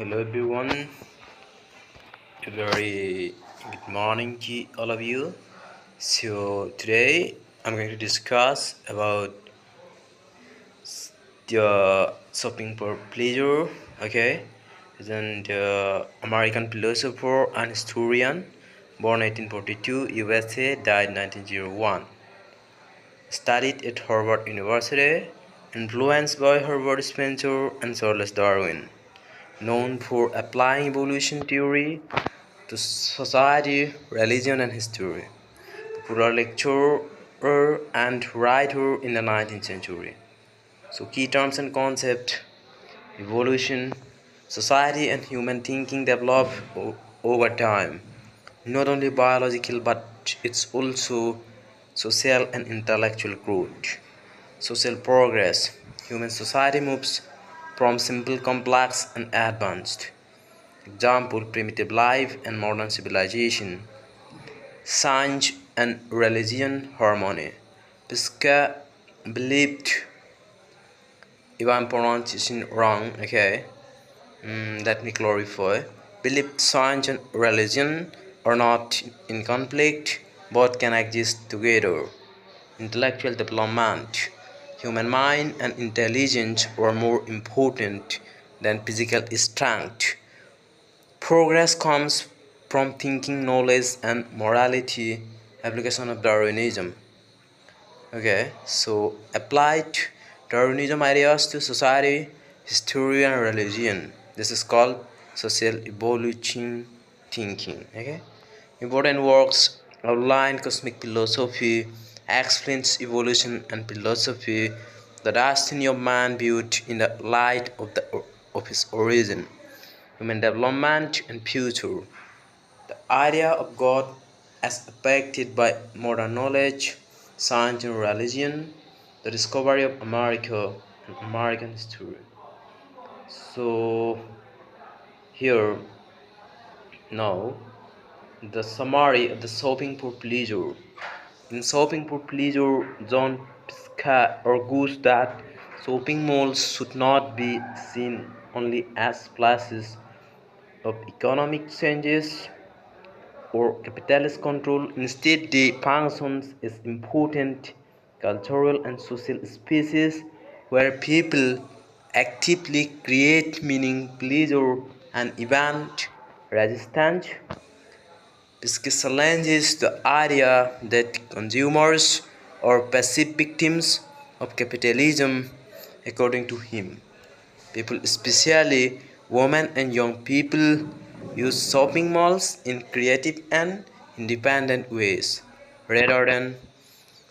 Hello everyone, a very good morning to all of you. So today I'm going to discuss about the shopping for pleasure. Okay, then the American philosopher and historian, born 1842, USA, died 1901. Studied at Harvard University, influenced by Herbert Spencer and Charles Darwin, known for applying evolution theory to society, religion, and history. Popular lecturer and writer in the 19th century. So, key terms and concepts: evolution, society, and human thinking develop over time. Not only biological, but it's also social and intellectual growth. Social progress. Human society moves from simple, complex, and advanced. Example: primitive life and modern civilization. Science and religion harmony. Fiske believed, if I'm pronouncing wrong, okay, let me clarify. Believed science and religion are not in conflict, both can exist together. Intellectual development. Human mind and intelligence are more important than physical strength. Progress comes from thinking, knowledge, and morality. Application of Darwinism. Okay, so applied Darwinism ideas to society, history, and religion. This is called social evolution thinking. Okay, important works outline cosmic philosophy, explains evolution and philosophy, the destiny of man viewed in the light of his origin, human development and future. The idea of God as affected by modern knowledge, science and religion, the discovery of America and American history. So here now the summary of the shopping for pleasure. In shopping for pleasure, John Pisca argues that shopping malls should not be seen only as places of economic changes or capitalist control. Instead, they functions as important cultural and social spaces where people actively create meaning, pleasure, and event resistance. This challenges the idea that consumers are passive victims of capitalism, according to him. People, especially women and young people, use shopping malls in creative and independent ways rather than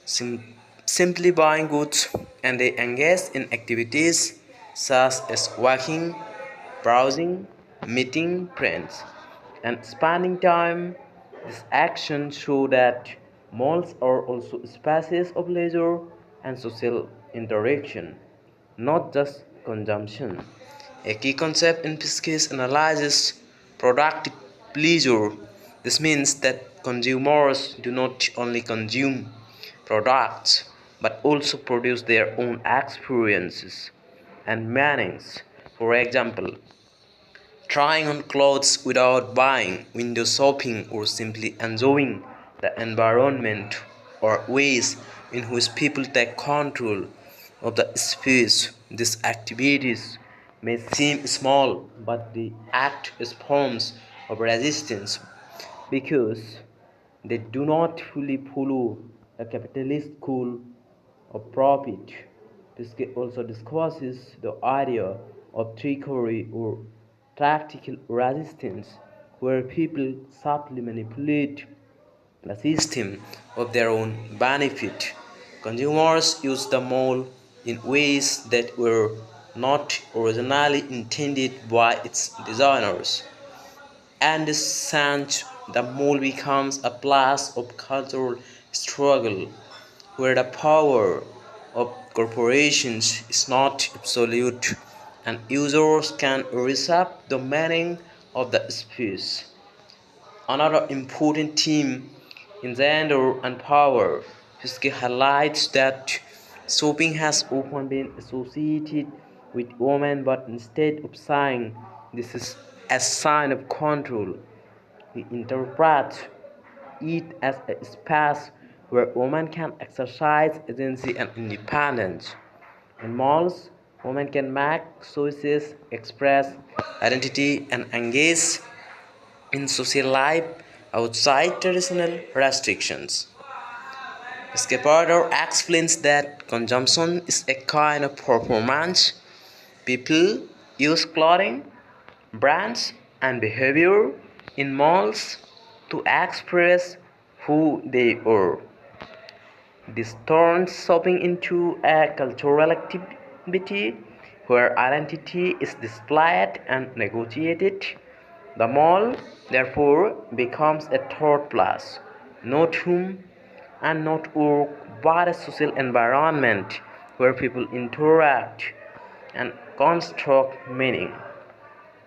simply buying goods, and they engage in activities such as walking, browsing, meeting friends, and spending time. These actions show that malls are also spaces of leisure and social interaction, not just consumption. A key concept in Fiske's analysis: productive pleasure. This means that consumers do not only consume products but also produce their own experiences and meanings. For example, trying on clothes without buying, window shopping, or simply enjoying the environment are ways in which people take control of the space. These activities may seem small, but they act as forms of resistance because they do not fully follow the capitalist goal of profit. This also discusses the idea of trickery or tactical resistance, where people subtly manipulate the system of their own benefit. Consumers use the mall in ways that were not originally intended by its designers. And this sense, the mall becomes a place of cultural struggle where the power of corporations is not absolute and users can reshape the meaning of the space. Another important theme in gender and power, Fiske highlights that shopping has often been associated with women, but instead of saying This is a sign of control. We interpret it as a space where women can exercise agency and independence. In malls, women can make choices, express identity, and engage in social life outside traditional restrictions. Skipper explains that consumption is a kind of performance. People use clothing, brands, and behavior in malls to express who they are. This turns shopping into a cultural activity where identity is displayed and negotiated. The mall, therefore, becomes a third place, not home and not work, but a social environment where people interact and construct meaning.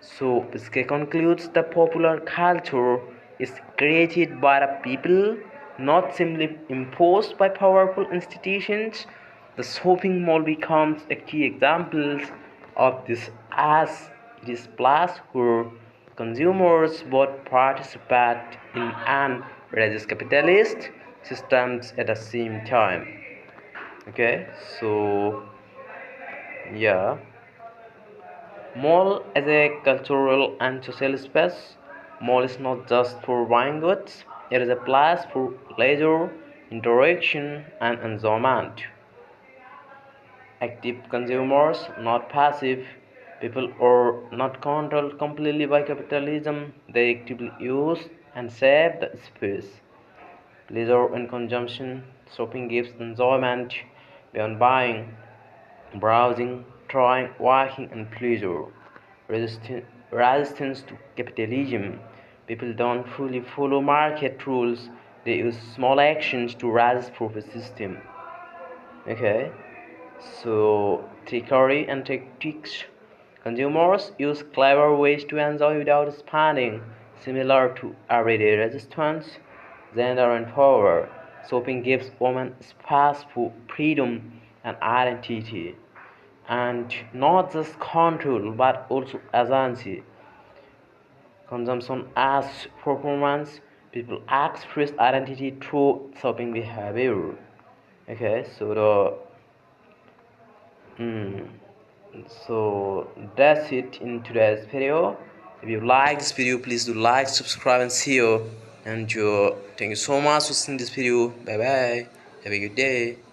So, Fiske concludes the popular culture is created by the people, not simply imposed by powerful institutions. The shopping mall becomes a key example of this as it is a place where consumers both participate in and resist capitalist systems at the same time. Okay, so yeah. Mall as a cultural and social space, mall is not just for buying goods, it is a place for leisure, interaction, and enjoyment. Active consumers, not passive people, are not controlled completely by capitalism. They actively use and shape the space. Leisure and consumption, shopping gives enjoyment beyond buying, browsing, trying, walking, and pleasure. Resistance to capitalism. People don't fully follow market rules, they use small actions to resist profit system. Okay, so trickery and tactics. Consumers use clever ways to enjoy without spending, similar to everyday resistance, gender and power. Shopping gives women space for freedom and identity, and not just control but also agency. Consumption as performance, people express identity through shopping behavior. Okay, mm, so that's it in today's video. If you like this video, please do like, subscribe, and see you. And thank you so much for seeing this video. Bye bye. Have a good day.